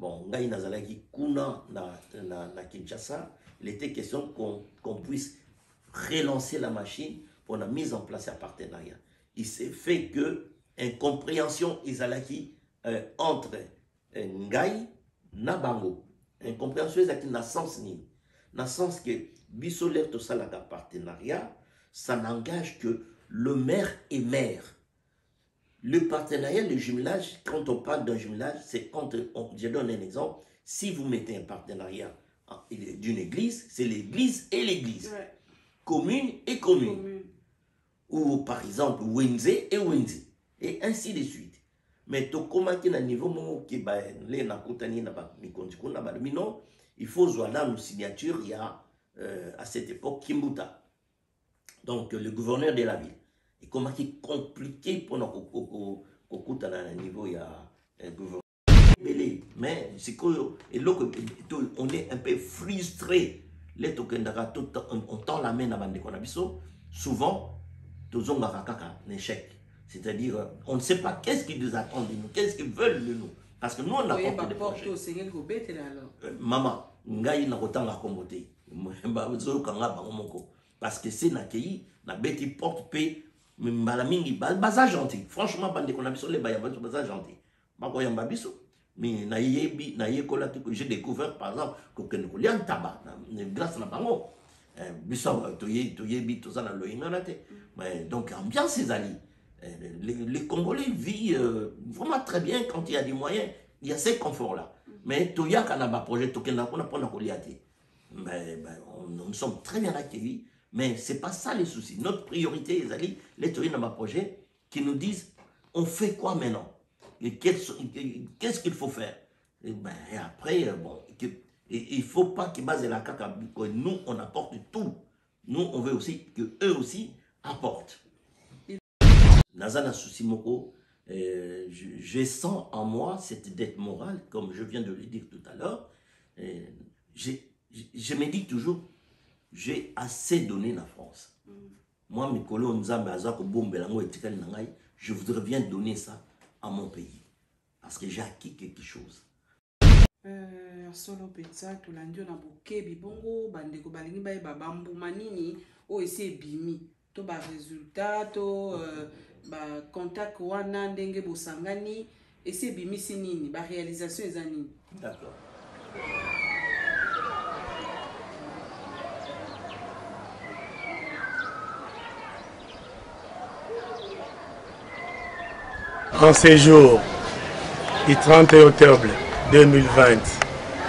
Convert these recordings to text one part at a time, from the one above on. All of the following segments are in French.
bon, ngai nazalaki kuna na Kinshasa, il était question qu'on puisse relancer la machine pour la mise en place d'un partenariat. Il s'est fait que incompréhension izalaki entre ngai na bango. Incompréhension izalaki na sens ni. Na sens que bisoler to salaka partenariat, ça n'engage que le maire et maire. Le partenariat, le jumelage, quand on parle d'un jumelage, c'est entre, je donne un exemple, si vous mettez un partenariat d'une église, c'est l'église et l'église. Ouais. Commune et commune. Ou par exemple, Wenze et Wenze. Et ainsi de suite. Mais tu commences à un niveau qui il faut jouer dans nos signatures, il y a à cette époque Kimbuta. Donc le gouverneur de la ville. Et comment c'est compliqué pour nous à un niveau, il y a un gouverneur. Mais c'est qu'on est un peu frustré. On tend la main à la souvent, tous ont un échec. C'est-à-dire, on ne sait pas qu'est-ce qu'ils nous attendent de nous, qu'est-ce qu'ils veulent de nous. Parce que nous, on n'a pas de projet. Maman, ngai na kotanga kombote. Parce que c'est nakeyi, na beti porte paix. Malamingi baza gentil franchement bande qu'on a biso les baza gentil mako yamba biso mais na yebi na yekola que j'ai découvert par exemple que nous lian tabac grâce na bango biso to yebi to ça na loinga na te mais donc ambiance ces alliés les Congolais vivent vraiment très bien quand il y a des moyens, il y a ces conforts là mais to ya kana ba projet to kena ko na pona ko liate mais nous sommes très bien accueillis. Mais ce n'est pas ça les soucis. Notre priorité, les théories dans ma projet, qui nous disent, on fait quoi maintenant? Qu'est-ce qu'il faut faire? Et après, bon, il ne faut pas qu'ils basent la caca. Nous, on apporte tout. Nous, on veut aussi qu'eux aussi apportent. Nazana souci moko, je sens en moi cette dette morale, comme je viens de le dire tout à l'heure. Je me dis toujours, j'ai assez donné la France. Moi, mes collègues, je voudrais bien donner ça à mon pays. Parce que j'ai acquis quelque chose. Solo pizza, tout l'andio na bouquet, bibongo, bandeko balingi bae babambu manini, o ese bimi. To ba résultat, to ba contact wana ndenge bosangani, ese bimi sinini, ba réalisation ezanini. D'accord. En séjour du 30 octobre 2020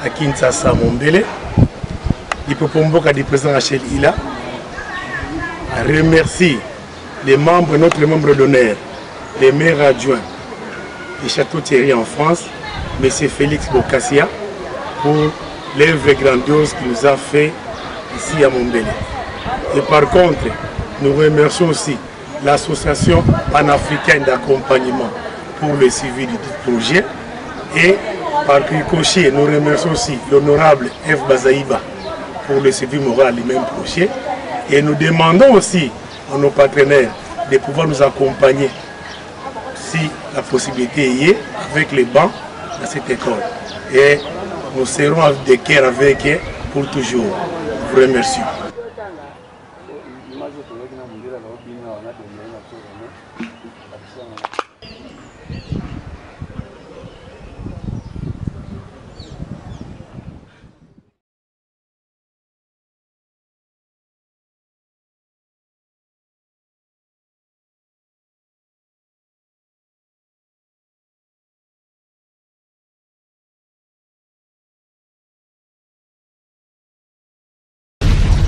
à Kinshasa, Mombele, du Popomboka du président Rachel Ila, remercie les membres, notre membre d'honneur, les maires adjoints du Château Thierry en France, M. Félix Bokassia, pour l'œuvre grandiose qu'il nous a fait ici à Mombele. Et par contre, nous remercions aussi l'association panafricaine d'accompagnement pour le suivi du projet et par ricochet, nous remercions aussi l'honorable F. Bazaïba pour le suivi moral du même projet et nous demandons aussi à nos partenaires de pouvoir nous accompagner si la possibilité y est avec les bancs dans cette école et nous serons de cœur avec eux pour toujours. Je vous remercie.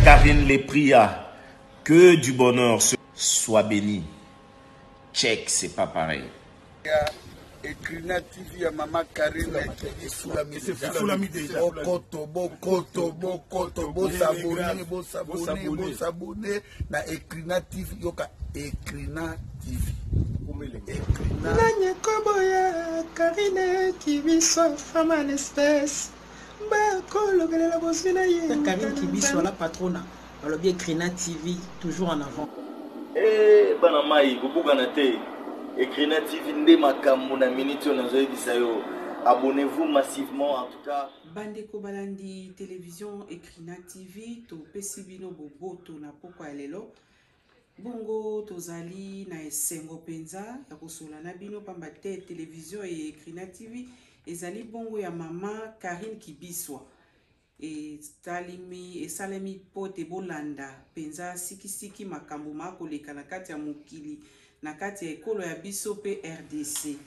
Karine Lepria, que du bonheur soit béni. Tchèque, c'est pas pareil. Ekrina TV ya Mama Karine Fulami déjà. Bosabone na Ekrina TV yoka Ekrina TV. Nanye koboya Karine Kibiso femme en espèce. Karine Kibiso la patronne. Alors bien Ekrina TV toujours en avant. Eh banamai bubugana te Ekrina TV nde makambo na minute na zoyi bisayo abonnez-vous massivement en tout cas. Bandeko balandi télévision Ekrina TV to pesi bino boboto na pokwa lelo. Bongo tozali na esengo penza ya kosola na bino pamba te télévision et Ekrina TV ezali bongo ya mama Karine Kibiswa. E salemi pote bolanda penza sikisiki makambo makoleka na kati ya mokili na kati ya ekolo ya biso pe RDC.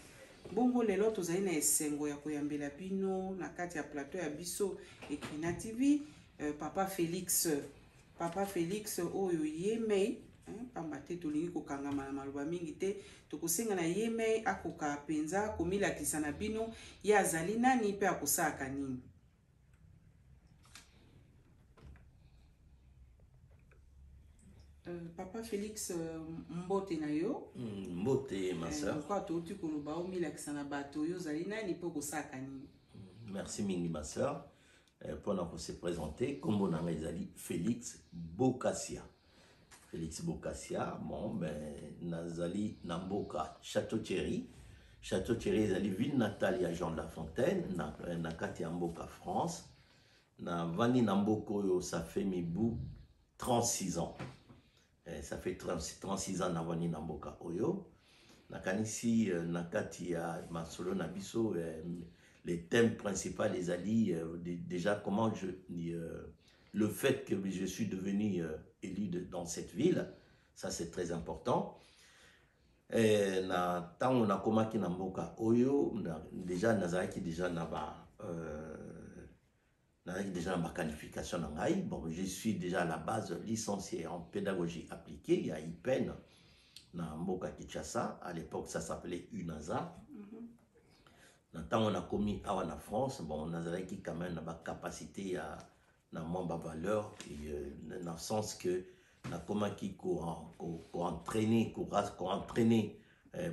Bongo lelo tozali na esengo ya koyambela bino na kati ya plateau ya biso Ekrina TV. Papa Félix oyo yemei pamba te tolingi kokangama na maloba mingi te tokosenga na yemei akoka penza komilakisa na bino ya azali nani pe akosaka nini. Papa Félix mbote na yo. Mbote ma sœur. Kwa touti koloba o milakisa na bato yo zali nani pe kosaka nini. Merci mingi ma sœur. Pour se présenter, comme on a dit Félix Bokassia. Félix Bokassia, bon ben nazali Namboka Château-Thierry. Château-Thierry zali ville natale ya Jean de La Fontaine na kati ya Mboka France. Na vani Namboko yo ça fait mibou 36 ans. Ça fait 36 ans navani Namboka Oyo. Nakanisi nakati ya masolo na biso les thèmes principaux les alliés déjà comment le fait que je suis devenu élu dans cette ville, ça c'est très important. Na tant on a commencé Namboka Oyo déjà nazaki déjà déjà ma qualification en Haï. Bon, je suis déjà à la base licencié en pédagogie appliquée. Il y a IPEN na Mboka Kinshasa. À l'époque, ça s'appelait UNASA. Quand on a commis à la France, bon, on a quand même la capacité à mon valeur, dans le sens que na comment qui entraîner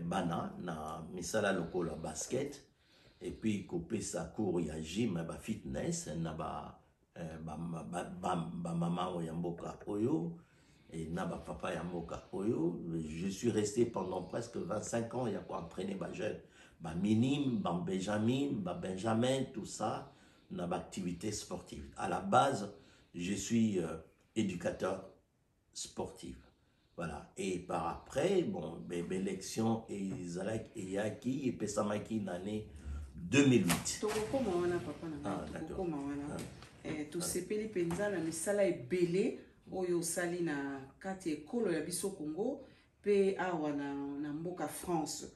bana na misala lokola basket. Et puis couper sa cour il y a gym ba fitness na ba maman ya Mboka Oyo et na ba papa ya Mboka Oyo. Je suis resté pendant presque 25 ans il y a quoi entraîner ba jeune ba minime ba benjamin tout ça na ba activité sportive. À la base je suis éducateur sportif. Voilà, et par après bon l'élection et Zalak et Yaki et Pesamaki l'année 2008. Tokokoma wana papa na tokokoma wana tosepeli penza na misala ebele oyo sali na kati ekolo ya biso Congo pe awa na Mboka France.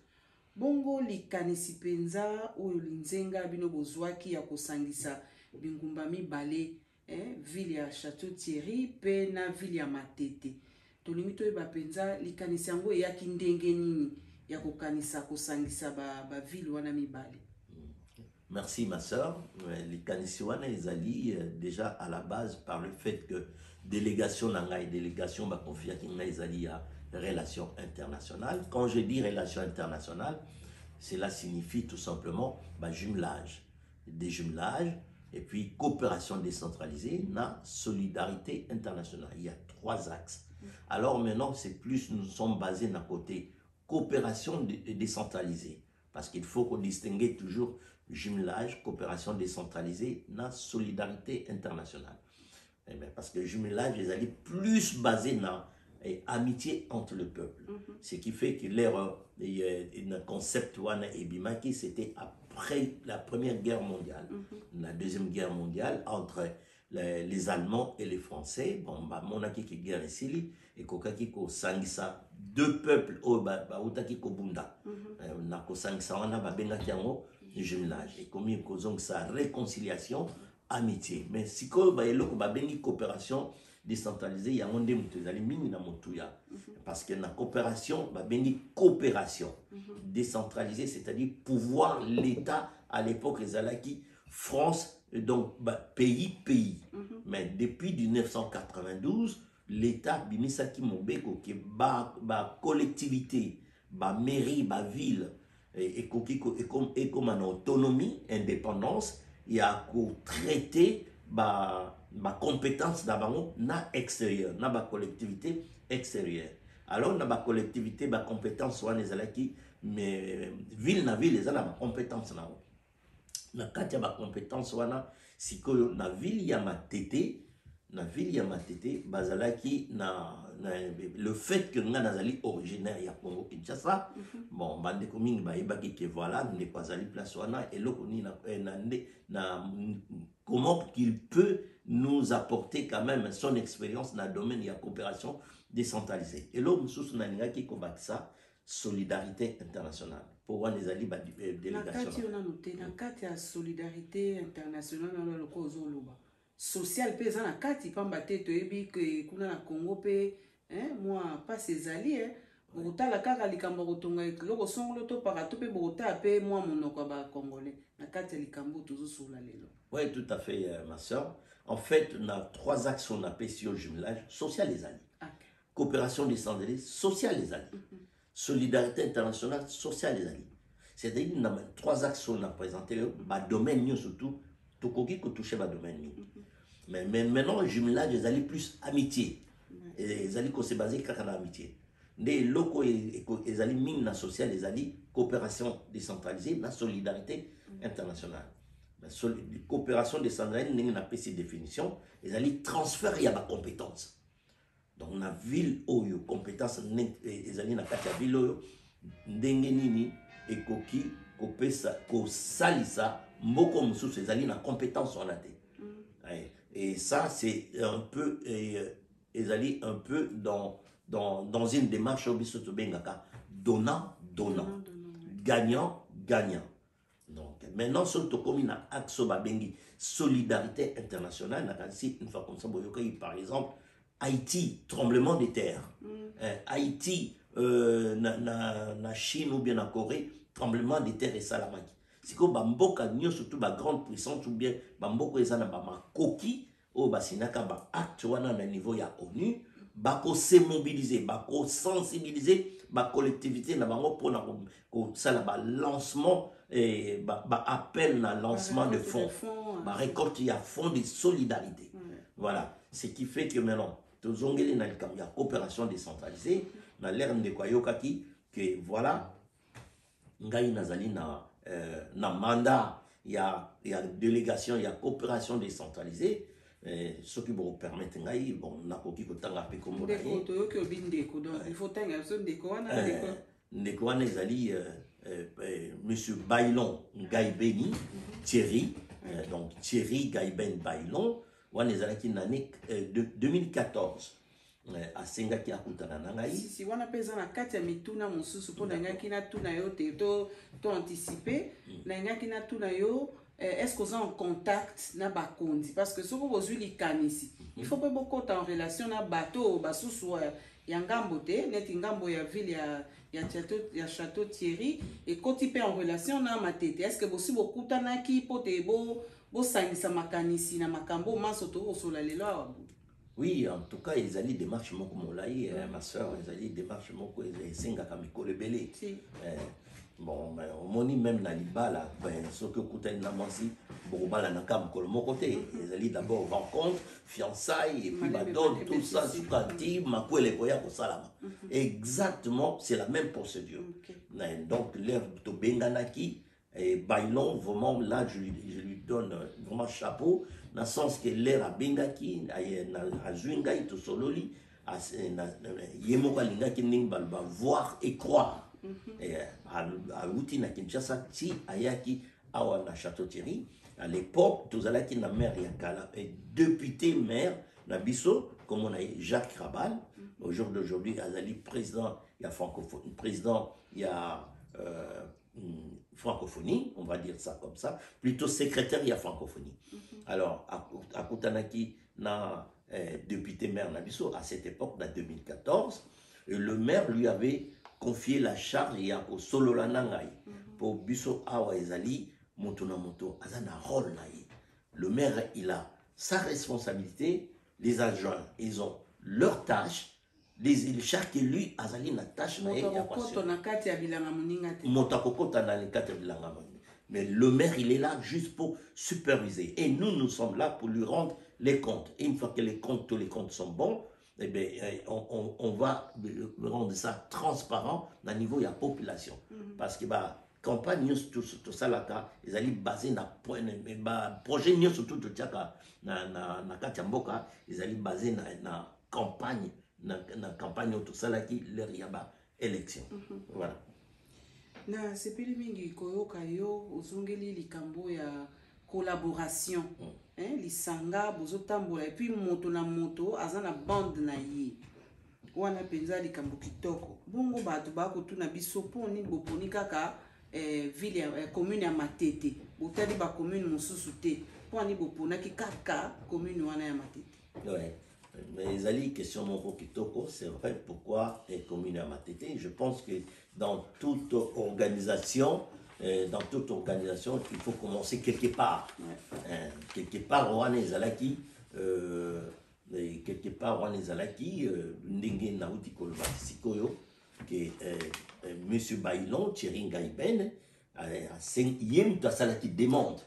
Bongo likanisi penza oyo linzenga bino bozwaki ya kosangisa bingumba mibale ville ya Château-Thierry pe na ville ya Matete. Tolingi toyeba penza likanisi yango eyaki ndenge nini ya kokanisa kosangisa ba ville wana mibale. Merci ma sœur. Les Kanisiwana Ezali déjà à la base par le fait que délégation nanga et délégation ba confia kinga Ezali à relations internationales. Quand je dis relations internationales, cela signifie tout simplement jumelage, des jumelages et puis coopération décentralisée, na solidarité internationale. Il y a 3 axes. Alors maintenant c'est plus nous sommes basés d'un côté coopération décentralisée parce qu'il faut qu'on distingue toujours jumelage, coopération décentralisée, na solidarité internationale. Parce que jumelage, ils allaient plus basé dans amitié entre le peuple. Ce qui fait que le concept wana ebimaki, c'était après la Première Guerre mondiale. La Deuxième Guerre mondiale, entre les Allemands et les Français, bon, monaki qui guerre ici, et kokaki ko sangisa deux peuples, utaki ko bunda. Na ko sangisa wana babengaki yango jumelage et comme il cause sa réconciliation amitié mais si ko ba eloko ba bengi coopération décentralisée ya monde mutuzali mingi na motuya parce que na coopération ba bengi coopération décentralisée c'est-à-dire pouvoir l'état à l'époque ezalaki France donc pays mais depuis 1992 l'état bimisaki mobeko ke ba collectivité ba mairie ba ville et comme en autonomie, indépendance, il y a qu'au traiter ma compétence d'abord na extérieur, na ma collectivité extérieure. Alors na ma collectivité, ma compétence soit les alaki, mais ville na ville, les ma compétence na. na kati ya ba compétence wana sikoyo na ville ya Matete bazalaki le fait que nga nazali originaire ya Congo Kinshasa bon bande ko mingi ba yebaki que voilà ne pas ali place wana et loko ni na comment qu'il peut nous apporter quand même son expérience dans le domaine de la coopération décentralisée et l'homme sous na ngaki ko bakisa solidarité internationale pour voir les alliés délégation na kati ya solidarité internationale na loko zoloba social pe za na kati pamba te toyebi ke kuna na Congo pe moi pas ces alliés bokotala kaka likambo kotonga loko songolo to parato pe bokotala pe moi monoko ba congolais na kati ya likambo tozosola lelo. Oui, tout à fait ma soeur. En fait, on a 3 axes qu'on appelle sur le jumelage social les alliés. Okay. Coopération décentralisée social les alliés. Solidarité internationale social les alliés. C'est-à-dire qu'on a 3 axes qu'on a présenté le domaine surtout tout coquille que toucher le domaine. Mais maintenant, le jumelage, les alliés plus amitié. Les alliés qui se basent sur l'amitié. Les locaux, les alliés mine la sociale, les alliés coopération décentralisée, la solidarité internationale. La coopération décentralisée, nous avons ces définitions. Les alliés transfèrent il y a ma compétence. Donc, on a ville oyo compétence, les alliés na kati ville oyo ndengenini et koki kopesa ko salisa mboko mususu les alliés na compétence on a été. Et ça c'est un peu les alliés un peu dans une démarche obisoto bengaka donnant gagnant. Donc maintenant surtout comme il a axe babengi solidarité internationale na kasi une fois comme ça par exemple Haïti tremblement de terre Haïti na Chine ou bien en Corée tremblement de terre et salamaki c'est que bamboka nyo surtout ba grande puissance ou bien bamboka ezana ba makoki o basinaka ba acte wana na niveau ya ONU bako se mobiliser bako sensibiliser ba collectivité na bango pona ko sala ba lancement et ba appel na lancement de fonds ba récolte ya fonds de solidarité voilà ce qui fait que maintenant tozongeli na la coopération décentralisée na l'air de koyokaki que voilà ngai nazali na mandat ya délégation ya coopération décentralisée ce qui vous permet ngai bon nakoki kotanga pe comme ndeko toyoki obindeko donc il faut tanga so ndeko wana ndeko wana ezali monsieur Bailon Gaibeni Thierry donc Thierry Gaiben Bailon wana ezalaki na année 2014 asengaki akutana na ngai si wana peza na kati ya mituna mosusu po na ngaki na tuna yo te to anticiper na ngaki na tuna yo est-ce que vous êtes en contact na bakondi parce que soko bozwi likanisi il faut pas beaucoup en relation na bateau basusu ya ngambo te neti ngambo ya ville ya château Thierry et koti pe en relation na Matete est-ce que bosi bokutanaki po te bo sangisa makanisi na makambo maso to osola lelo awabu. Oui, en tout cas, ils allaient démarche moko molai, ma soeur, ils allaient démarche moko esenga kamikole belé. Bon, au moni même na libala, ben ce que kouten na mansi, borobala na kam kolo moko te, ils allaient d'abord rencontre, fiançailles et puis badon tout ça sukati, makwele koya ko salama. Exactement, c'est la même procédure. Donc l'air to benganaki et Bailon vraiment là je lui donne vraiment chapeau. Dans le sens que l'air à Bengaki, à Zungai, tout sololi, à Yemoka Lingaki Ningbalba, voir et croire. À Outi na Kinshasa, Ti, Ayaki, Awana Château Thierry, à l'époque, tous allaki na maire Yakala, et député maire, Nabiso, comme on a Jacques Rabal, au jour d'aujourd'hui, Azali, président, il y a francophonie, président, il y a francophonie, on va dire ça comme ça, plutôt secrétaire, il y a francophonie. Alors, à Koutanaki, na député maire Nabiso, à cette époque, en 2014, le maire lui avait confié la charge au Sololanangai pour Biso Awa Ezali, Montona Moto, Azana rôle. Le maire, il a sa responsabilité, les adjoints, ils ont leur tâche. Chaque élu azali na tâche na mais le maire il est là juste pour superviser et nous sommes là pour lui rendre les comptes et une fois que tous les comptes sont bons eh bien, on va rendre ça transparent au niveau de la population parce que bah campagne nyonso tosalaka ezali basé na projet nyonso totiaka na kati ya mboka ezali basé na campagne na campagne oyo tosalaki lere ya baélection. Voilà. Na sepeli mingi koyoka yo ozongeli likambo ya collaboration lisanga bozotambola et puis moto na moto aza na bande na ye wana penza likambo kitoko bongo bato bakotuna biso poni boponi kaka ville ya commune ya Matete botali ba commune mosusu te poni boponaki kaka commune wana ya Matete. Ouais. Mais ezali question moko kitoko, c'est vrai. Pourquoi les communes à Matete? Je pense que dans toute organisation, il faut commencer quelque part. Quelque part, on est zalaki, quelque part, on est zalaki, ndenge nauti kolba sikoyo, que Monsieur Bailon, Thierry Ngaiben, yem ta salaki demande,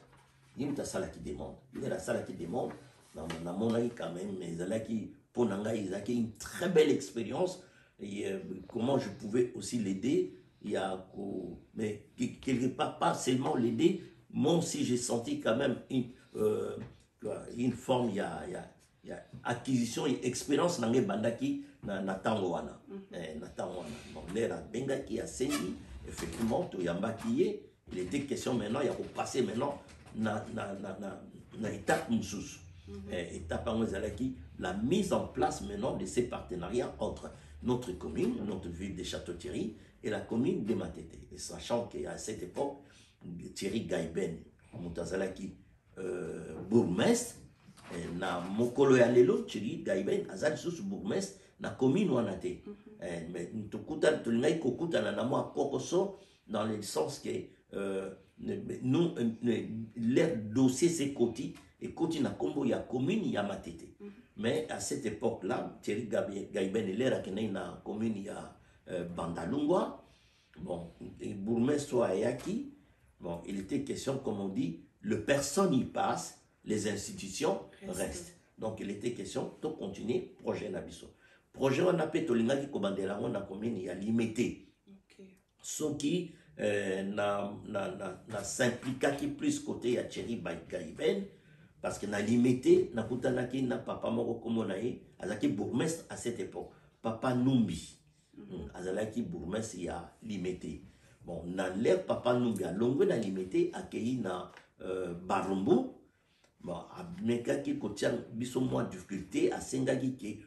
il est la salle qui demande. Dans mon avis, quand même, pour Nanga, ils ont une très belle expérience. Et comment je pouvais aussi l'aider, mais quelque part, pas seulement l'aider, moi aussi j'ai senti quand même une forme, il y a acquisition et expérience dans les bandaki, na tangoana. Donc, l'air à Bengaki a saigné, effectivement, tout yamba qui est, il était question maintenant, il y a pour passer maintenant, na étape moussous. Étape la mise en place maintenant de ces partenariats entre notre commune, notre ville de Château-Thierry et la commune de Matete. Et sachant qu'à cette époque, Thierry Gaiben, Moutazalaki, bourgmestre, na Mokolo ya lelo, Thierry Gaiben, Azal sous bourgmestre, na commune Wanate. Mais nous avons Kokoso dans le sens que nous, leur dossier c'est côté. Et continue à combo ya commune ya Matete. Mais à cette époque-là, Thierry Gaiben est là qui na commune ya Bandalungwa. Bon, et bourgmestre Ayaki. Bon, il était question, comme on dit, le personne y passe, les institutions restent. Donc il était question de continuer projet Nabiso. Projet on a fait tolinga qui commandera on a commune ya limité. Ce qui na s'impliqua qui plus côté ya Thierry Gaiben. Parce que na limité, na kutanaki na papa moko komonaye, azaki bourgmestre à cette époque. Papa Numbi, azalaki bourgmestre ya limité. Bon, na l'air papa Numbi, a longue na limité, accueilli na Barumbu. Bon, a mekaki kotia biso moins difficulté, a sengaki ke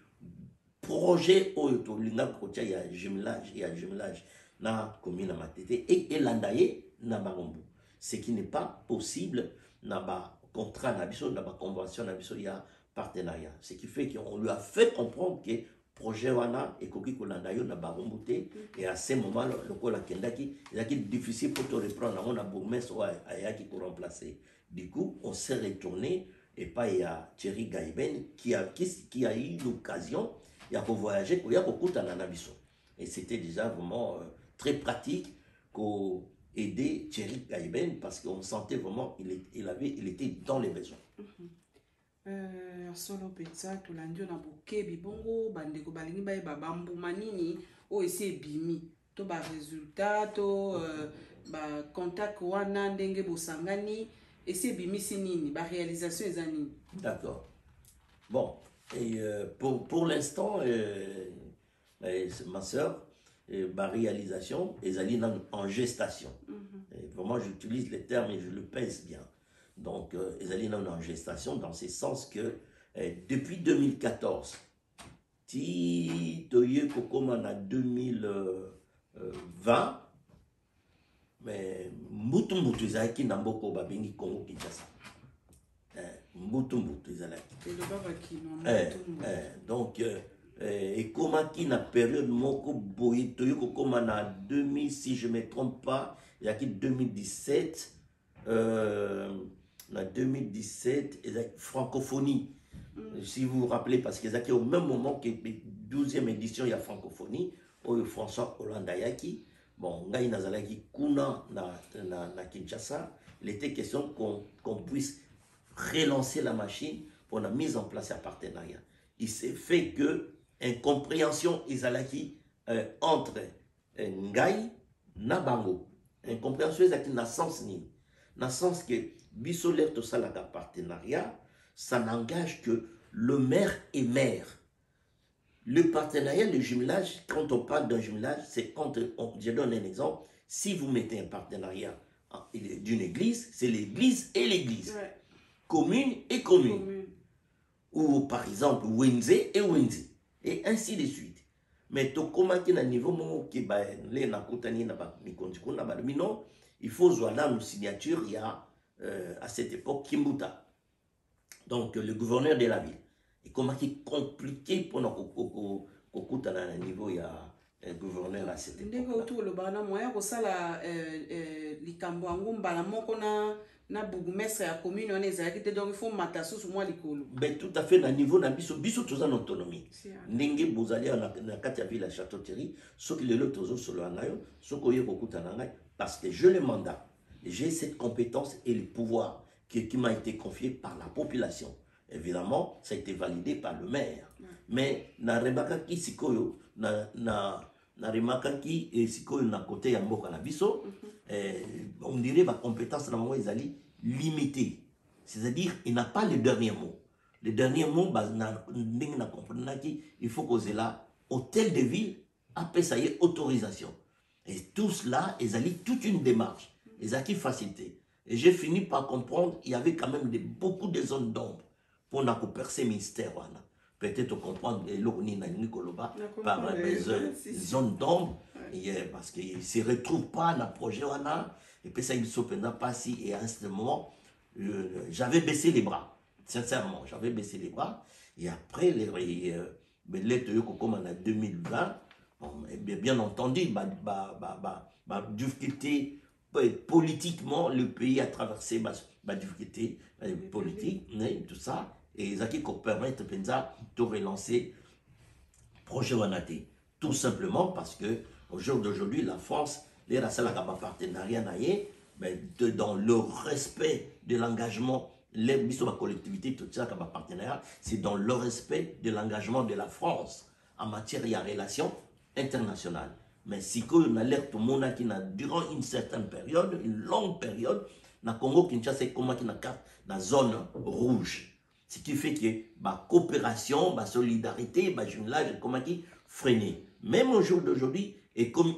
projet oyo linga kotia ya jumelage na commune na Matete et landaye na Barumbu. Ce qui n'est pas possible na ba contrat nabiso, na convention nabiso, il y a partenariat. Ce qui fait qu'on lui a fait comprendre que projet wana et koki kolandayo na barumbuté et à ce moment le kola kendaki il a difficile pour te reprendre on a bourgmestre ayaki pour remplacer. Du coup, on s'est retourné et pas il y a Thierry Gaiben qui a eu l'occasion il y a pour voyager il y a beaucoup de nabiso. Et c'était déjà vraiment très pratique qu'au aider Thierry Gaiben parce qu'on sentait vraiment il était dans les besoins. Solo pizza tulandio na bokebi bongo bandeko balingi baye babambu manini o ese bimi to ba résultat to ba contact wana ndenge bosangani ese bimi sinini ba réalisation ezani. D'accord. Bon, et pour l'instant ma sœur ma réalisation est en gestation. Vraiment, j'utilise les termes et je le pèse bien. Donc, ils sont en gestation dans ce sens que depuis 2014, si tu as 2020, mais Mbutu Izaki Namboko Babingi Congo Kinshasa. Mbutu Izaki. Donc, et comment qui na période moko boye toyoko comme na 2000 si je me trompe pas il y a qui 2017 na 2017 francophonie si vous vous rappelez parce que c'est au même moment que 12e édition il y a francophonie au François Hollande Ayaki bon ngai nazalaki kuna na Kinshasa il était question qu'on puisse relancer la machine pour la mise en place un partenariat. Il s'est fait que incompréhension izalaki entre Ngai Nabango incompréhension ezaki na sens nini, na sens que biso l'air tout ça la partenariat, ça n'engage que le maire et maire. Le partenariat, le jumelage, quand on parle d'un jumelage, c'est quand, je donne un exemple, si vous mettez un partenariat d'une église, c'est l'église et l'église. Ouais. Commune et commune. Ou par exemple, Wenze et Wenze. Et ainsi de suite. Mais to comment na niveau mon qui ba les na kutani na ba mikonjiko na ba non, il faut jouer là une signature il y a à cette époque Kimbuta. Donc le gouverneur de la ville. Et comment qui est compliqué pour nous kutana na niveau il y a un gouverneur à cette époque. Ndeko tout le bana moya ko sala likambo ngomba la moko na bourgmestre ya commune on ezaki te donc il faut mataso sur moi likolo. Ben tout à fait na niveau na biso tous en autonomie. Ndenge bozali na kati ya ville à Château-Thierry, ce qui le tozo solo anayo, ce ko yeko kutana ngai parce que je le mandat, j'ai cette compétence et le pouvoir qui m'a été confié par la population. Évidemment, ça a été validé par le maire. Mais na rebaka ki sikoyo na remaka ki sikoyo na côté ya mboka na biso, on dirait ma compétence na moi ezali limitée. C'est-à-dire il n'a pas le dernier mot. Le dernier mot na comprendre ki il faut causer là hôtel de ville après ça y est autorisation. Et tout cela ezali toute une démarche, ezaki facilité. Et j'ai fini par comprendre il y avait quand même beaucoup de zones d'ombre pour na ko percer ministère wana. Peut-être comprendre l'orni na Nikoloba par les zones d'ombre parce qu'ils ne se retrouvent pas dans le projet et puis ça ils ne se pas si et à ce moment j'avais baissé les bras sincèrement j'avais baissé les bras et après les lettres comme en 2020 bien entendu difficulté politiquement le pays a traversé difficulté politique tout ça. Et ça qui permet de relancer le projet Wanate. Tout simplement parce que au jour d'aujourd'hui, la France, les partenariat dans le respect de l'engagement, les collectivités, tout ça, partenariat, c'est dans le respect de l'engagement de la France en matière de relations internationales. Mais si on alerte tout le monde qui durant une certaine période, une longue période, dans le Congo, Kinshasa, c'est comme qui dans la zone rouge. Ce qui fait que la coopération, la solidarité, le jumelage, comment qui freiner. Même au jour d'aujourd'hui, et comme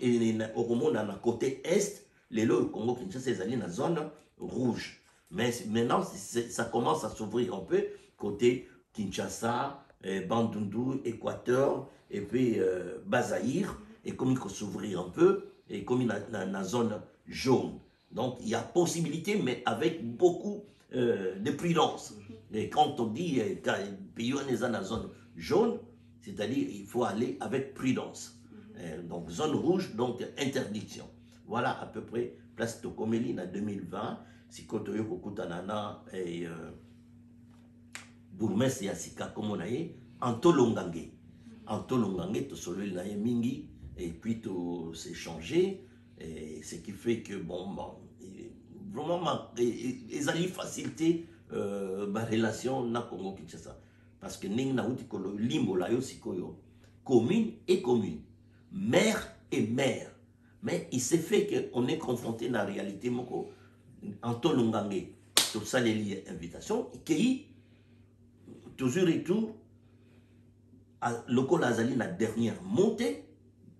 au monde dans le côté est, les lots du Congo, Kinshasa, c'est dans la zone rouge. Mais maintenant, ça commence à s'ouvrir un peu, côté Kinshasa, Bandundu, Équateur, et puis Bazaïr, et comme il faut s'ouvrir un peu, et comme il y a la zone jaune. Donc, il y a possibilité, mais avec beaucoup de prudence. Et quand on dit qu'un pays est dans la zone jaune, c'est-à-dire il faut aller avec prudence. Donc zone rouge, donc interdiction. Voilà à peu près place de Coméline en 2020. Si Kotoyo Kokutanana et Bourmès et Asika Komonaye, Anto Longange. Anto Longange, tout celui là mingi, et puis tout s'est changé. Et ce qui fait que, bon vraiment, ils allaient faciliter la relation na Congo Kinshasa. Parce que nous avons limbo la yo commune et commune, maire et maire. Mais il s'est fait qu'on est confronté à la réalité moko en Tolongange, tout ça les liens invitation qui toujours et tout le Azali la dernière montée,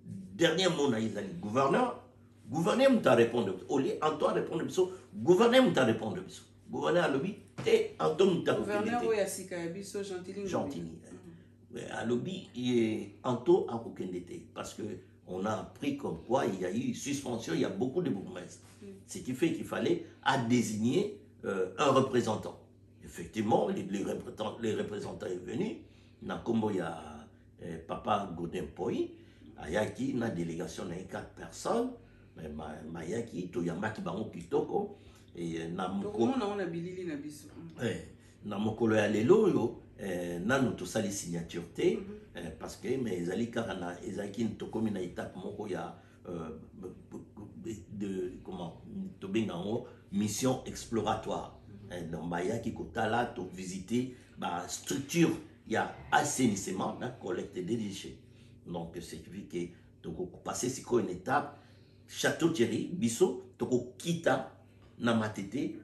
dernier mot na Azali gouverneur m'a répondu au lieu Antoine répondre gouverneur m'a répondu gouverneur à l'objet et Antoine m'a répondu gouverneur Oyasika biso Gentili à l'objet et Antoine a kokendete parce que on a appris comme quoi il y a eu suspension, il y a beaucoup de bourgmestres. Ce qui fait qu'il fallait désigner un représentant. Effectivement, les représentants sont venus. Il y a Papa Godin Poi, il y a une délégation de 4 personnes. Mayaki, Toyamaki Bango Kitoko, et Namokolo ya lelo yo, nanu to sali signature te, parce que mais ali karana ezaki ntokomi na étape moko ya de comment to bengango mission exploratoire. Donc bayaki kotala to visiter ba structure ya assainissement na collecte des déchets. Donc c'est qui que to passer c'est quoi une étape Château Thierry, biso, toko kita na matete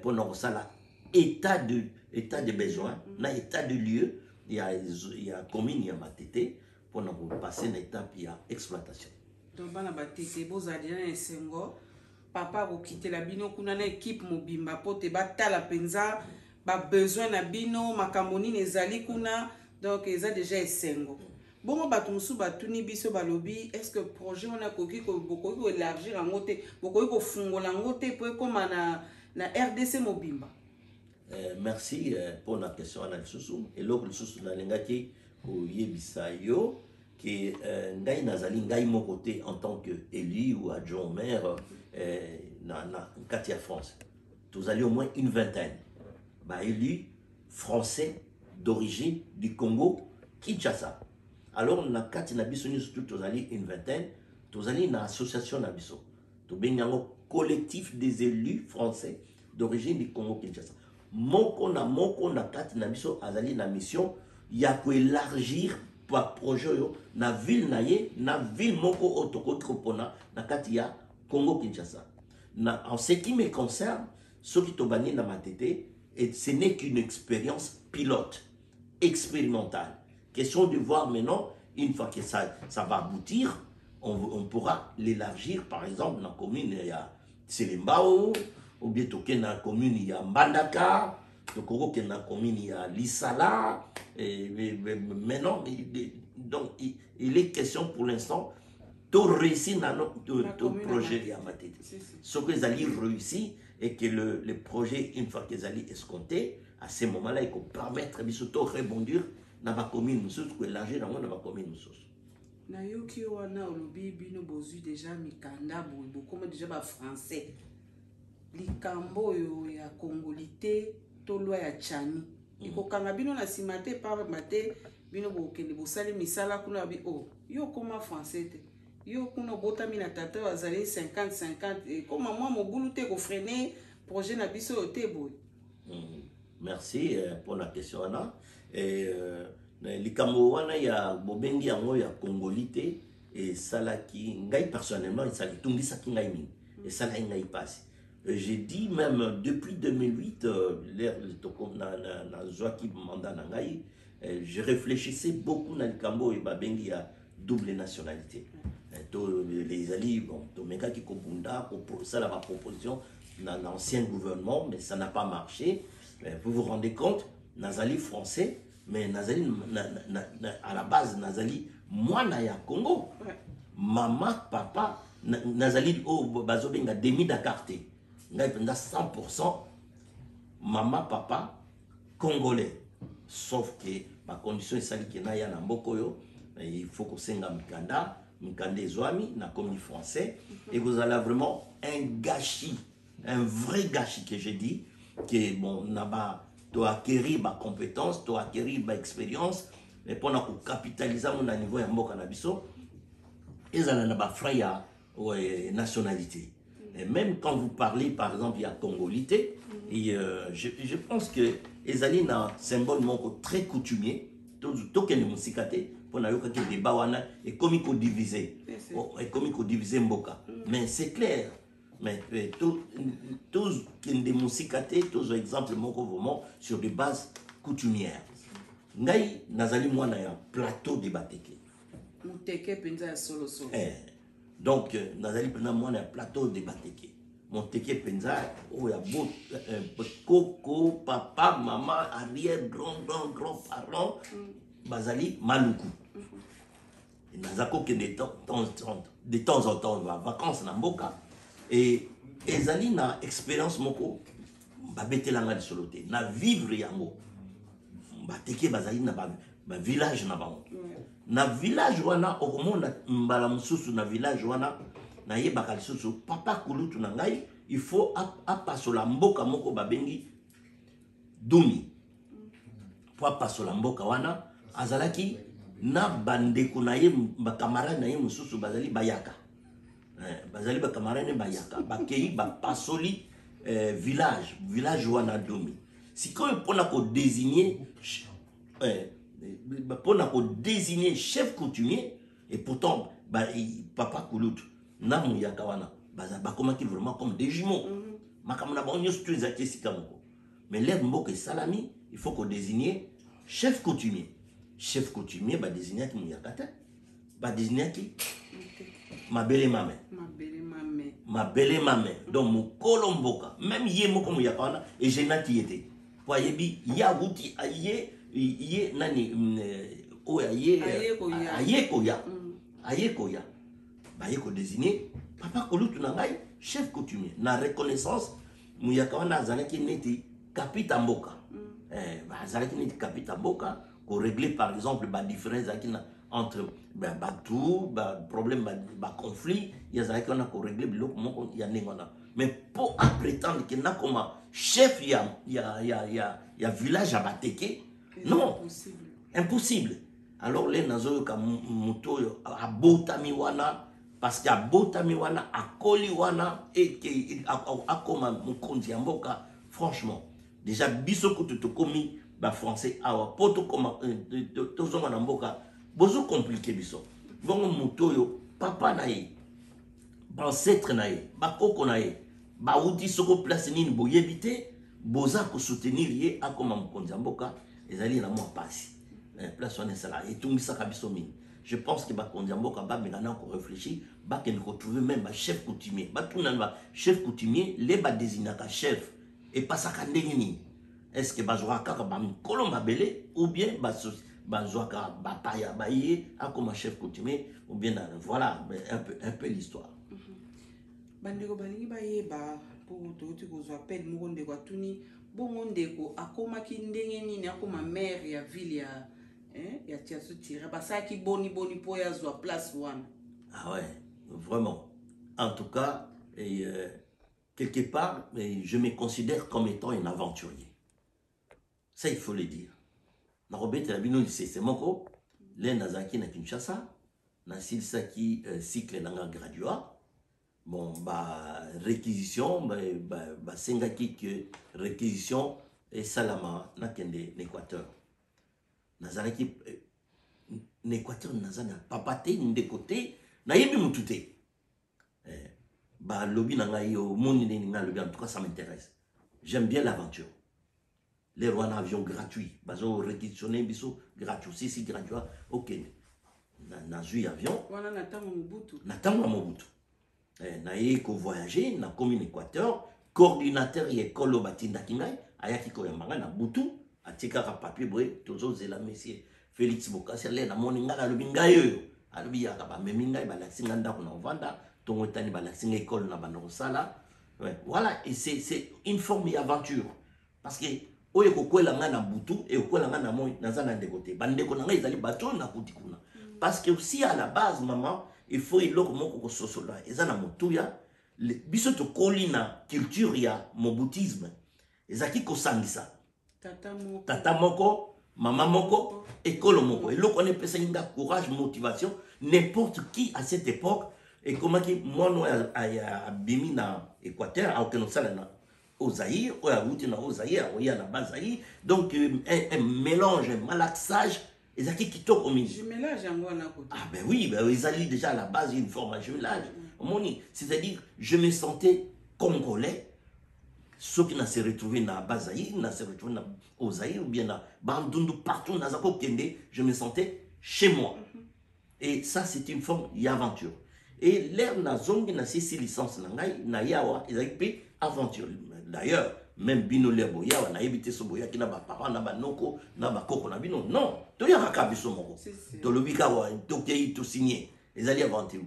pour nous ça état de besoin, na état de lieu, il y a commune, il y a matete pour nous passer une étape il y a exploitation. Donc bana batete bozali na esengo papa ko quitter la bino kuna na équipe mobimba pote batala penza ba besoin na bino makamoni nezali kuna donc eza déjà esengo. Bon, batumsu batuni biso balobi, est-ce que le projet on a koki ko élargir en côté, ko fungola en côté pour comme na RDC Mobimba. Merci pour la question à Sousou et l'autre Sousou na lengaki ko yebisa yo que ngai nazali ngai mon côté en tant que élu ou adjoint au maire na Katia France. Tous allez au moins une vingtaine. Bah élus français d'origine du Congo Kinshasa. Alors, na kati na biso surtout tozali une vingtaine, tozali na association na biso. To bengango collectif des élus français d'origine du Congo Kinshasa. Moko na kati na biso azali na mission ya ko élargir pa projet yo na ville na ville moko otokotropona na kati ya Congo Kinshasa. En ce qui me concerne, ce qui tobani na matete, et ce n'est qu'une expérience pilote, expérimentale. Question de voir maintenant, une fois que ça va aboutir, on pourra l'élargir. Par exemple, dans la commune, il y a Selembao, ou bien dans la commune, il y a Mbandaka, dans la commune, il y a Lissala. Maintenant, donc, il est question pour l'instant de réussir dans notre projet. Ce que vous allez réussir et que le projet, une fois qu'ils allaient escompter, à ce moment-là, il faut permettre de rebondir na ba commune mususu ko élargir na ba commune mususu na yoki wana olobi bino bozu déjà mikanda bo comme déjà ba français likambo yo ya congolité to loi ya chani iko kanga bino na simate par mate bino bo kende bo sali misala kuna bi oh yo comme français te yo kuna bota mina tata azali 50-50 comme moi mobulu te ko freiner projet na biso te boy. Merci pour la question Anna. Et likambo wana ya bobengi yango ya congolité et salaki ngai personnellement il sali tungisa kingai mingi et sala ngai passe. J'ai dit même depuis 2008 l'air na zoaki mandat na ngai je réfléchissais beaucoup na likambo et babengi ya double nationalité. Les alliés bon to meka ki kobunda pour ça la proposition dans l'ancien gouvernement mais ça n'a pas marché. Vous vous rendez compte, Nazali français, mais Nazali à la base Nazali moi na ya Congo. Maman, papa, Nazali au bazobenga demi d'acarté. Ngai penda 100% maman, papa congolais. Sauf que ma condition est celle qui na ya na mboko yo, il faut que senga mikanda zoami na commis français et vous allez vraiment un gâchis, un vrai gâchis que j'ai dit. Que bon naba to acquérir ma compétence, to acquérir ma expérience, mais pour nous capitaliser mon niveau ya mboka na biso, ils ont na ba fraya nationalité. Et même quand vous parlez par exemple il y a congolité, et je pense que ils ont un symbole moko très coutumier, to ken musikate pour na yoka ke débat wana et comico divisé. Et comico divisé mboka. Mais c'est clair. Mais tous qui ont des musicatés, tous exemples sur des bases coutumières. Ngai nazali mwana ya plateau de Bateke. Muteke penza solo solo. Donc nazali penza mwana ya plateau de Bateke. Muteke penza o ya coco, papa, maman, arrière, grand-parents, bazali maluku. Nazako que de temps en temps va vacances na mboka. Et ezali na expérience moko ba betelanga lisolote na vivre yango ba teke bazali na ba village na bango na village wana okomona mbala mususu na village wana na yebaka lisusu papa kulutu na ngai il faut apasola mboka moko babengi dumi po apasola mboka wana azalaki na bandeko na ye ba camarade na ye mususu bazali bayaka bazali ba camarade bayaka bakei ba pasoli village wana domi sikoyo pona ko désigner chef coutumier et pourtant papa Koulout na muyaka wana bakomaki vraiment comme des jumeaux makambo na bango nyonso to ezalaki esika moko. Mais l'air mboka salami, il faut qu'on désigne chef coutumier. Chef coutumier désignaki muyaka te désignaki mabele mame. Mabele mame. Donc mukolo mboka même ye moko muyaka wana et jenaki yete po yebi ya wuti aye nani ayekoya bayeko désigner papa kolutu na ngai chef coutumier na reconnaissance muyaka wana azalaki neti kapita mboka azalaki neti kapita mboka ko régler par exemple différence entre batou problème conflit yazalaki wana ko régler biloko moko ya nengona. Mais pour prétendre que na koma chef ya village abateke non impossible. Alors les nazo ka muto abotami wana parce que abotami wana akoli wana et que akoma mukonzi ya mboka. Franchement déjà biso ko tokomi ba français awa poto koma tozonga na mboka bozo compliqué biso bongo muto yo papa na ye ancêtre na ye bakoko na ye bauti soko place nini boyebite boza ko soutenir ye akoma mukonzi ya mboka ezali na mwa pasi place on est ça et tout ça kabiso mingi. Je pense que bakonzi ya mboka ba mengana ko réfléchir ba ken ko trouver même ba chef coutumier ba tuna ba chef coutumier les ba désignaka chef et pas ça ka ndenge nini. Est-ce que bazwa kaka ba mikolo mabele ou bien bazwa ka ba paya ba yé akoma chef coutumier ou bien voilà un peu l'histoire. Bandeko balingi ba yeba pour toti ko zo appel mo ndeko atuni bongo ndeko akomaki ndenge nini akoma maire ya ville ya Tiasu Tira basaki boni po ya zo place wana. Ah ouais, vraiment. En tout cas, quelque part, je me considère comme étant un aventurier. Ça, il faut le dire. Na Robert Labino, c'est moko, les Nazaki na Kinshasa, na Silsaki cycle nanga graduat. Bon, réquisition, sengaki que réquisition et salama na kende l'Équateur. Nazaraki l'Équateur nazana papate de côté na yebi mutute. Lobby nanga yo moni ninga lobby en tout cas ça m'intéresse. J'aime bien l'aventure. Les rois en avion gratuit, bazo réquisitionné biso gratuit si gratuit. OK. Na jui avion. Wana natango Mobutu. Natango Mobutu. Na ko voyager na commune Équateur, coordinateur et école batinda kingai ayaki ko yambanga na butu atika ka papier boy tozo zela monsieur Félix Bokassia le na moninga na lobinga yo alobi ya ka ba meminga ba laxinga ndako na vanda tongo tani ba laxinga école na bando sala. Voilà, et c'est une forme d'aventure parce que oye ko kwela nga na butu et ko kwela nga na moy na zana de côté bandeko na nga ezali bato na kutikuna parce que aussi à la base maman il faut il loko moko sosola ezana motuya biso to kolina culture ya mobutisme ezaki ko sangisa tata moko mama moko école moko et loko ne pesa inga courage motivation n'importe qui à cette époque et comment qui moi no ya bimi na Équateur a aucun salana au Zaïre ou à Wouti na au Zaïre ou ya na Bazaïre donc un mélange un malaxage. Et ça qui toque au milieu. Jumelage en à côté. Ah ben oui, ils allaient déjà à la base une forme de jumelage. C'est-à-dire, je me sentais congolais. Ceux qui n'ont se retrouvé dans la Bazaï, n'ont se retrouvé au Zaïre ou bien dans Bandundu, partout dans Zako Kende, je me sentais chez moi. Et ça, c'est une forme d'aventure. Et l'air n'a zongi n'a 6 licences n'a yawa, ils ont fait aventure. D'ailleurs, même bino le boya na évité so boya kina ba papa na ba noko na ba koko na bino non to ya ka biso moko to lobika wa to kei to signer ezali avanti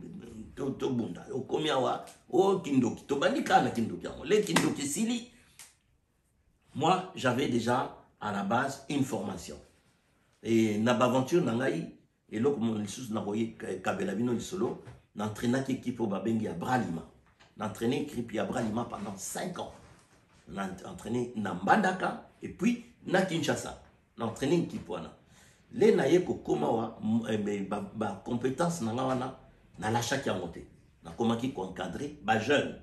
to bunda o komia wa o kindoki to bandika na kindoki les kindoki sili. Moi j'avais déjà à la base une formation et na ba aventure na ngai et loko mon lisusu na boye kabela bino lisolo na entraîner équipe au babengi ya Bralima na entraîner équipe ya Bralima pendant 5 ans. On a entraîné na Mbandaka et puis na Kinshasa. On a entraîné Nkipwana. Les naye ko koma wa ba compétence na wana na la chaque monté. Na koma ki ko encadrer ba jeune.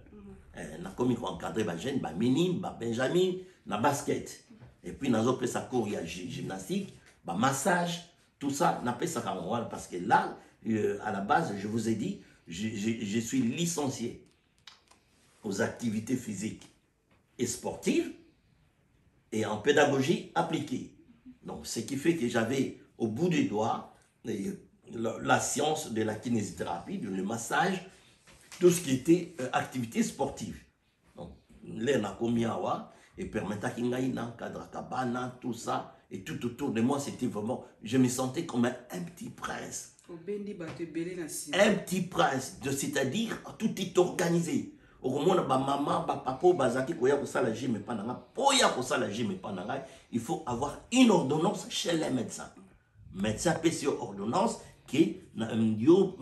Na komi ko encadrer ba jeune, ba minime, ba benjamin, na basket. Et puis nazo pesa cours ya gymnastique, ba massage, tout ça na pesa ka parce que là à la base je vous ai dit je suis licencié aux activités physiques et sportives et en pédagogie appliquée. Donc, ce qui fait que j'avais au bout des doigts la science de la kinésithérapie, le massage, tout ce qui était activité sportive. Donc, là, on a commis à et permettant qu'il y ait un cadre cabana, tout ça, et tout autour de moi, c'était vraiment, je me sentais comme un petit prince. Un petit prince, c'est-à-dire tout est organisé. Au moment où maman, papa, bazaki koya ko sala gym pas nanga, poya ko sala gym pas nanga, il faut avoir une ordonnance chez les médecins. Médecin pèse ordonnance qui yo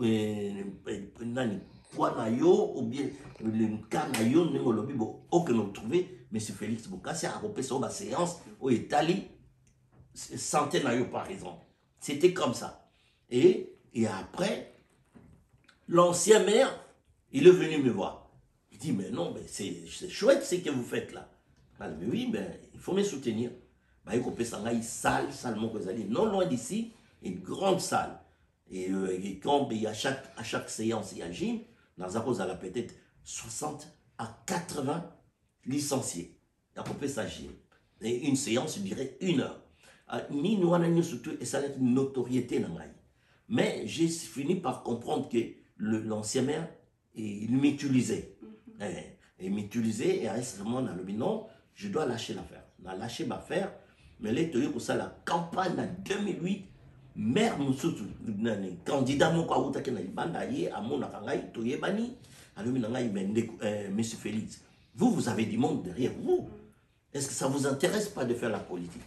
nani quoi na yo ou bien le cas na yo n'engo lobi bo aucun nous trouver monsieur Félix Bokassia a repéré sa séance au Italie santé na yo par exemple. C'était comme ça. Et après l'ancien maire il est venu me voir. Il dit mais non mais c'est chouette ce que vous faites là. Mais oui mais il faut me soutenir. Bah il repère ça une salle salement que vous allez non loin d'ici une grande salle. Et quand il y a à chaque séance il y a gym. Dans un cause, elle a peut-être 60 à 80 licenciés. À peu près ça, et une séance durait 1 heure. Ni nous avons surtout et ça a une notoriété. Mais j'ai fini par comprendre que l'ancien maire, il m'utilisait. Il m'utilisait et à ce moment, on a dit non, je dois lâcher l'affaire. On a lâché l'affaire, mais là, il y a la campagne en 2008. Maire Moussoutou, candidat mon kaouta qui n'a pas d'ailleurs à mon akangai, toyebani, à monsieur Félix. Vous avez du monde derrière vous. Est-ce que ça vous intéresse pas de faire la politique?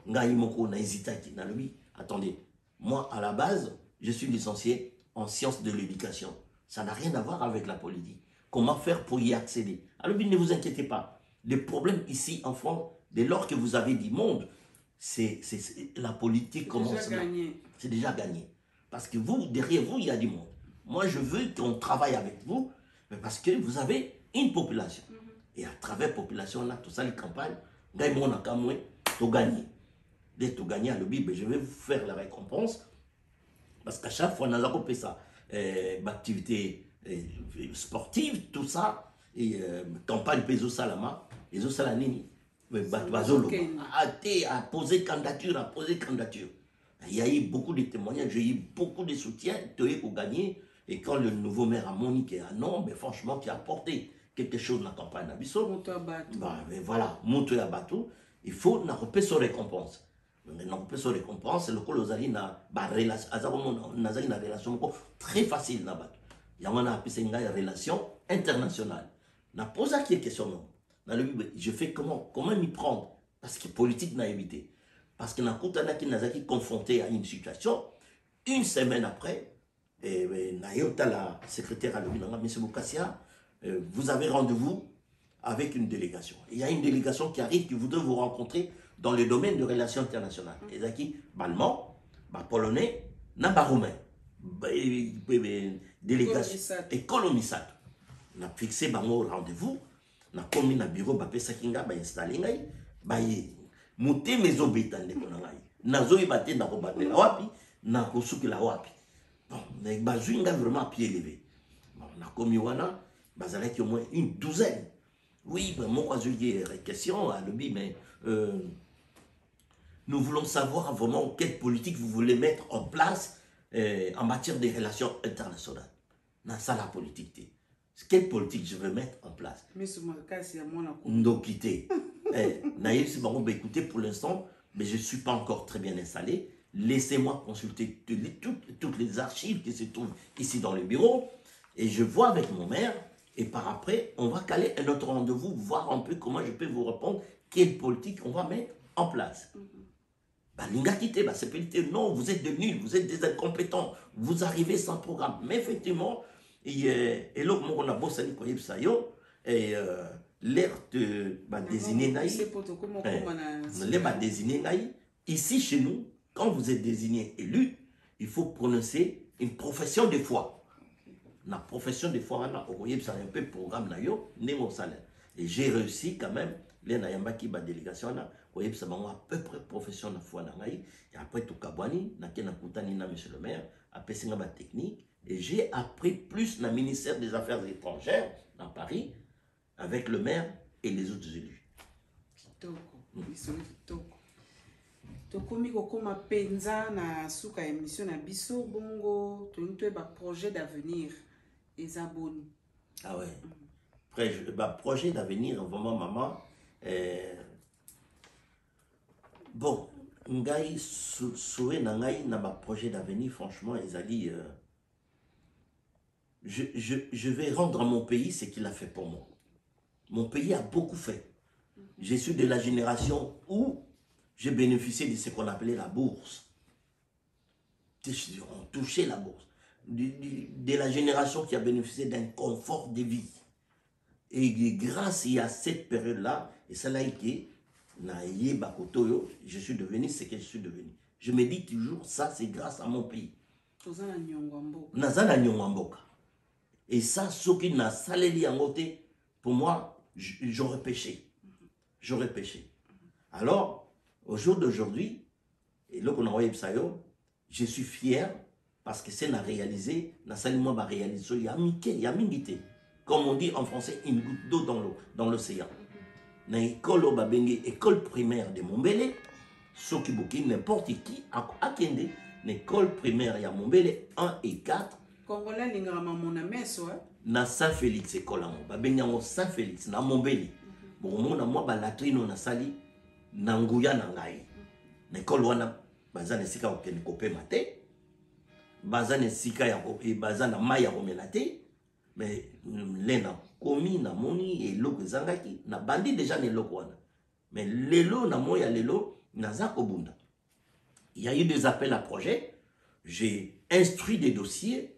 Ngaïmoko n'a hésité à lui. Attendez, moi à la base, je suis licencié en sciences de l'éducation. Ça n'a rien à voir avec la politique. Comment faire pour y accéder? Alors ne vous inquiétez pas. Les problèmes ici en France, dès lors que vous avez du monde, c'est la politique commence là. C'est déjà gagné. Parce que vous, derrière vous, il y a du monde. Moi, je veux qu'on travaille avec vous, mais parce que vous avez une population. Et à travers la population, on a tout ça, les campagnes, on a quand même tout gagné. Dès que tout gagné à l'objet, je vais vous faire la récompense. Parce qu'à chaque fois, on a fait ça. Activité sportive, tout ça. Et campagne Peso Salama, Peso Salanini. A posé candidature, Il y a eu beaucoup de témoignages, j'ai eu beaucoup de soutien, tu es pour gagner. Et quand le nouveau maire a moniqué un nom, mais franchement, qui a apporté quelque chose dans la campagne d'Abisso, voilà, monter à bateau, il faut n'apporter son récompense. N'apporter son récompense, le col aux alliés n'a pas une relation très facile. Il y a une relation internationale. N'a posé qui question. Je fais comment m'y prendre? Parce que politique n'a évité. Parce que n'a confronté à une situation, une semaine après, la secrétaire à l'Obinanga, M. Bokassia, vous avez rendez-vous avec une délégation. Il y a une délégation qui arrive qui voudrait vous rencontrer dans le domaine de relations internationales. Et là, qui allemand, polonais, roumain, délégation et colonisate. On a fixé un rendez-vous. Na komi na bureau ba pesa kinga ba installer ngai ba ye muté mezo betande ko ngai nazo ibate na ko batela wapi na ko sukila wapi bon mais ba zwinga vraiment à pied levé bon na komi wana bazala qui au moins une douzaine oui ben mon quoi question à l'objet mais nous voulons savoir vraiment quelle politique vous voulez mettre en place en matière des relations internationales na ça la politique. Quelle politique je veux mettre en place? Mais ce cas, c'est à moi la quitter. Naïf, c'est bon, écoutez, pour l'instant, mais je ne suis pas encore très bien installé. Laissez-moi consulter toutes les archives qui se trouvent ici dans le bureau. Et je vois avec mon maire. Et par après, on va caler un autre rendez-vous, voir un peu comment je peux vous répondre, quelle politique on va mettre en place. Non, vous êtes des nuls, vous êtes des incompétents, vous arrivez sans programme. Mais effectivement, et là, on a bossé et l'air de désigner ici chez nous, quand vous êtes désigné élu, il faut prononcer une profession de foi. La profession de foi, c'est un peu programme salaire. Et j'ai réussi quand même, les Nayamba qui ba délégation là, voyez ça va à peu près profession de foi et après tout kabwani, na kena kutani na monsieur le maire, après c'est une technique. Et j'ai appris plus dans le ministère des Affaires étrangères, à Paris, avec le maire et les autres élus. Kitoko, bisolo kitoko. Tokomi kokoma penza na suka émission na biso bongo, to ba projet d'avenir eza boni. Ah ouais. Projet d'avenir, vraiment maman. Bon, ngai souhait na ngai na ba projet d'avenir, franchement, ezali je vais rendre à mon pays ce qu'il a fait pour moi. Mon pays a beaucoup fait. Je suis de la génération où j'ai bénéficié de ce qu'on appelait la bourse. On touchait la bourse. De la génération qui a bénéficié d'un confort de vie. Et grâce à cette période-là, et ça l'a été, je suis devenu ce que je suis devenu. Je me dis toujours, ça c'est grâce à mon pays. Nazana Nyongwamboka. Et ça, ce qui n'a salé en côté, pour moi, j'aurais péché. J'aurais péché. Alors, au jour d'aujourd'hui, et là qu'on a envoyé Psayo, je suis fier parce que c'est réalisé, n'a seulement pas réalisé, il y a mingité. Comme on dit en français, une goutte d'eau dans l'océan. Dans l'école primaire de Mombele, ceux qui bouquinent n'importe qui, à Kende, l'école primaire de Mombele 1 et 4. Congolais lingrama mon ameso na Saint-Félix école ba benyango Saint-Félix na Mombeli bon mona moi ba latrino na sali na nguya na ngai na école wana bazana sika okene kopé maté bazana sika ya ko e bazana maya komela te mais lena komi na moni et loko zangaki na bandi déjà ne loko wana mais lelo na moya lelo naza kobunda. Il y a eu des appels à projets, j'ai instruit des dossiers.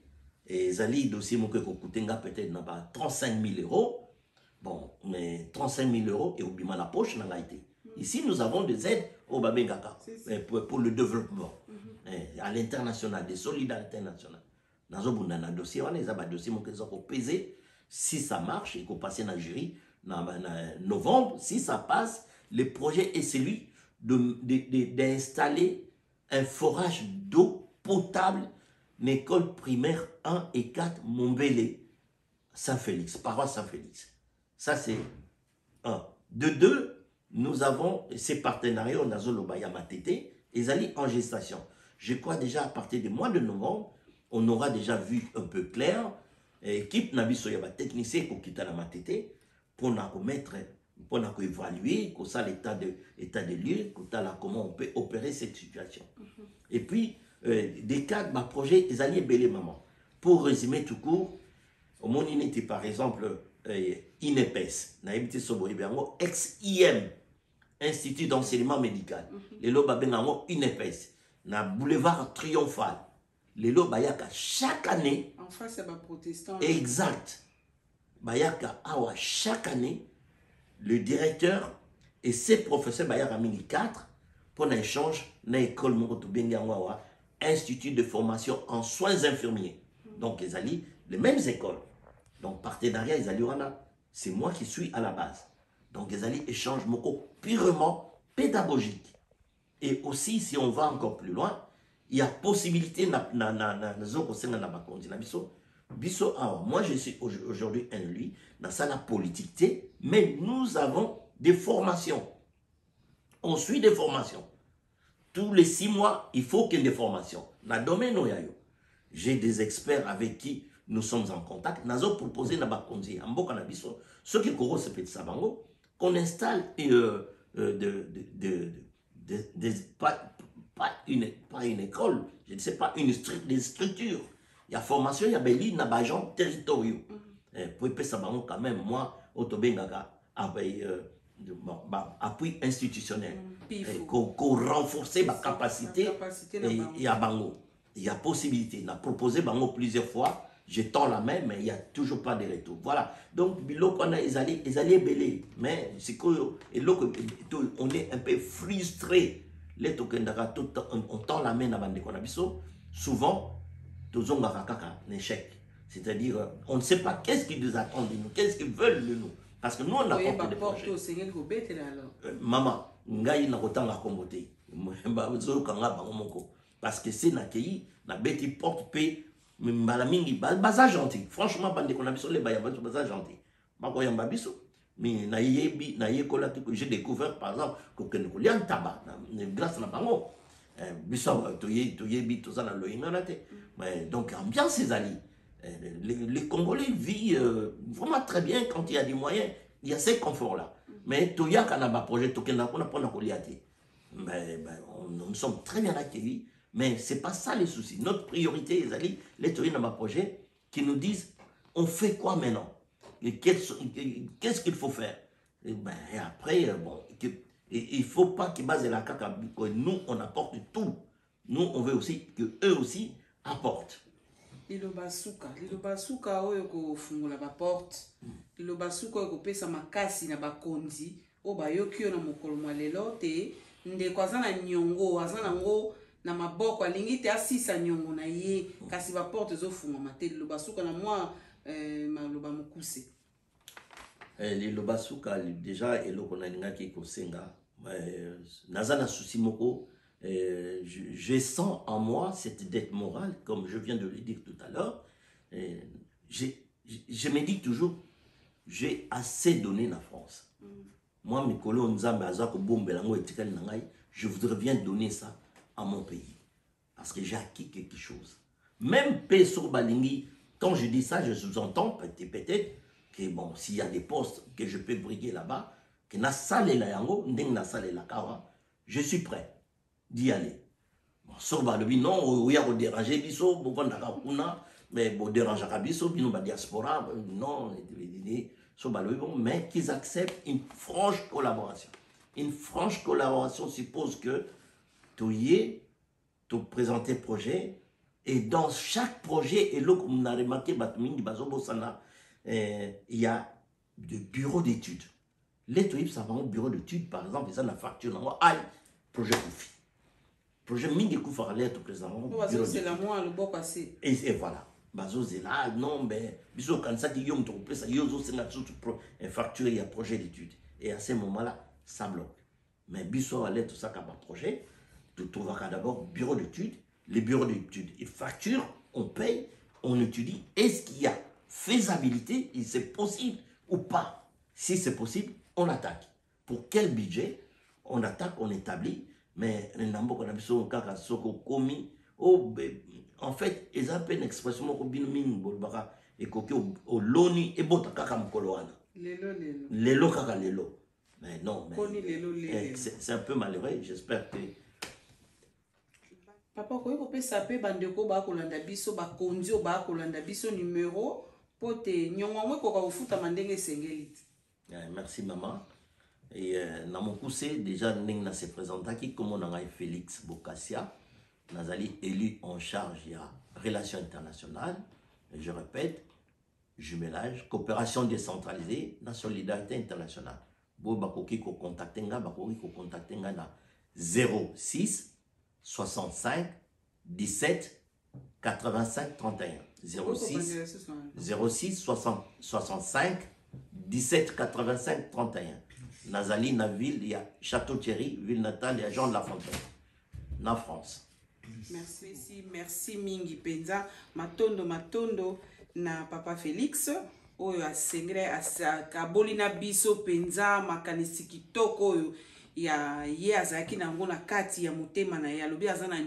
Et Zali, dossier moke kokutenga peut-être n'a pas 35 000 euros. Bon, mais 35 000 euros et oubima la poche n'a pas été. Ici, nous avons des aides au Babengaka pour le développement. À l'international, des solidarités nationales. Dans un dossier, on a un dossier moke zoko peser. Si ça marche, il faut passer dans le jury en novembre. Si ça passe, le projet est celui d'installer un forage d'eau potable. L'école primaire 1 et 4 Mombele, Saint-Félix, paroisse Saint-Félix. Ça c'est un. De deux, nous avons ces partenariats, on a Zolobaya Matete, et Zali en gestation. Je crois déjà à partir du mois de novembre, on aura déjà vu un peu clair. Équipe Nabisoyaba technicien pour quitter la Matete, pour nous mettre, pour nous évaluer, pour ça l'état de lieu, comment on peut opérer cette situation. Et puis, des cadres, ma projet, ils allaient belé maman. Pour résumer tout court, au mon unité par exemple, INEPES, ex-IM, Institut d'enseignement médical. Les lots babengango INEPES, na boulevard Triomphal. Les lots bayaka chaque année. En face, c'est pas protestant. Exact. Bayaka awa chaque année, le directeur et ses professeurs bayaka mini 4 pour un échange dans l'école Mokoto Bengangawa. Institut de formation en soins infirmiers. Donc, ils allaient les mêmes écoles. Donc, partenariat, ils allaient, c'est moi qui suis à la base. Donc, ils allaient échange purement pédagogique. Et aussi, si on va encore plus loin, il y a possibilité, moi je suis aujourd'hui un lui, dans ça la politique, mais nous avons des formations. On suit des formations. Tous les 6 mois, il faut qu'il y ait des formations. Dans le domaine, j'ai des experts avec qui nous sommes en contact. Nous avons proposé ceux qui connaissent qu'on installe pas une école, je ne sais pas, des structures. Il y a formation, il y a des agents territoriaux. Pour ça, quand même, moi, appui institutionnel. Qu'on renforcer ma capacité. Il y a bango. Il y a possibilité. On a proposé bango plusieurs fois. Je tends la main, mais il n'y a toujours pas de retour. Voilà. Donc, ils allaient belé. Mais on est un peu frustré. On tend la main à bande konabiso. Souvent, tous ont un échec. C'est-à-dire, on ne sait pas qu'est-ce qu'ils nous attendent de nous, qu'est-ce qu'ils veulent de nous. Parce que nous, on a porté des projets. Maman, ngai na kotanga kombote. Parce que c'est na kei, na beti porte pe mbala mingi baza gentil franchement bande qu'on a biso les baya baza gentil bako yamba biso mais na yebi na yekola que j'ai découvert par exemple que ko lian tabac grâce na bango biso to yebi to ça na loinga na te mais donc ambiance ezali les Congolais vivent vraiment très bien quand il y a des moyens il y a ces conforts là mais to ya kana ba projet to kenda ko na pona ko liati mais nous sommes très bien accueillis. Mais ce n'est pas ça les soucis. Notre priorité, les théories dans ma projet, qui nous disent, on fait quoi maintenant? Qu'est-ce qu'il faut faire? Et après, bon, il ne faut pas qu'ils basent la caca. Nous, on apporte tout. Nous, on veut aussi qu'eux aussi apportent. Lilo basuka oyo ko fungula ba porte. Lilo basuka oyo ko pesa makasi na bakonzi. O ba yokio na mokolo lelo te ndeko azana nyongo azana ngo na maboko alingi te asisa nyongo na ye kasi ba porte zo funga mateli lo basuka na moi maloba mukuse le basuka déjà eloko na linga ki ko senga nazana souci moko je sens en moi cette dette morale comme je viens de le dire tout à l'heure je me dis toujours j'ai assez donné la France. Moi mes colons nzambe azako bombela ngo etikali na ngai je voudrais bien donner ça à mon pays. Parce que j'ai acquis quelque chose. Même Peso Balingi, quand je dis ça, je sous-entends peut-être que bon, s'il y a des postes que je peux briguer là-bas, que na salé la yango, ndeng na salé la kawa, je suis prêt d'y aller. Bon, Sorba le non, ou ya déranger biso, bon kuna, mais bon déranger biso, bino ba diaspora, non, Sorba le bon, mais qu'ils acceptent une franche collaboration. Une franche collaboration suppose que tu présenter projet et dans chaque projet et là comme on a remarqué il y a des bureaux d'études les toyib ça va au bureau d'études par exemple ils ont la facture projet Koufi projet mingi Koufi aller tout président c'est la moi le beau passé et voilà bazo c'est là non mais biso quand ça dit yom to ça yozo c'est là une facture il y a projet d'études et à ce moment là ça bloque mais biso aller tout ça comme projet tu trouveras d'abord bureau d'études. Les bureaux d'études, ils facturent, on paye, on étudie. Est-ce qu'il y a faisabilité? Est-ce c'est possible ou pas? Si c'est possible, on attaque. Pour quel budget? On attaque, on établit. Mais en fait, ils ont une expression et au loni et lelo kaka lelo. Mais non, c'est un peu malheureux. J'espère que papa ko pesa pe bandeko ba kolanda biso ba kondio ba kolanda biso numéro pote nyongo mwe ko ka ufuta mandenge sengelite. Merci maman. Et na mon poussé déjà na se présenta qui comme on a Félix Bokassia nazali élu en charge ya relations internationales et je répète jumelage coopération décentralisée na solidarité internationale. Bo bakoki ko contacter nga na 06 65 17 85 31 06 65 17 85 31 Nazali na ville il y a Château-Thierry ville natale il y a Jean de la Fontaine na France. Merci mingi penza matondo na papa Félix oyo asengre akabolina biso penza makanisi kitoko oyo ya ye azaki na ngo na kati ya motema na ya lobi azana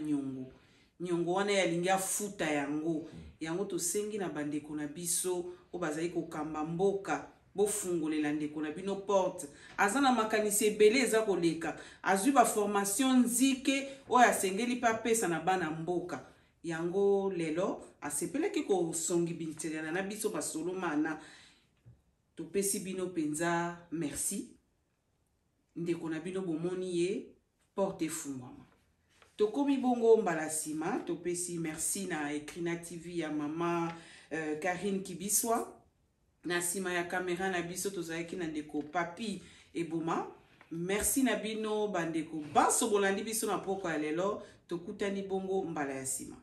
nyongo wana ya lingia futa yango to sengi na bandeko na biso o bazali ko kamba mboka bo fungolela ndeko na bino porte azana makanisi ebele eza koleka azwi ba formation nzike o asengeli pa pesa na bana mboka yango lelo asepeleki ko songi bintelana na biso basolo mana to pesi bino penza merci ndeko na bino bomoni ye porte fungwama tokomi bongo mbala sima topesi merci na Ekrina TV ya mama Karine Kibiswa na sima ya kamera na biso tozalaki na ndeko papi eboma merci na bino bandeko baso bolandi biso na poko ya lelo tokutani bongo mbala ya sima.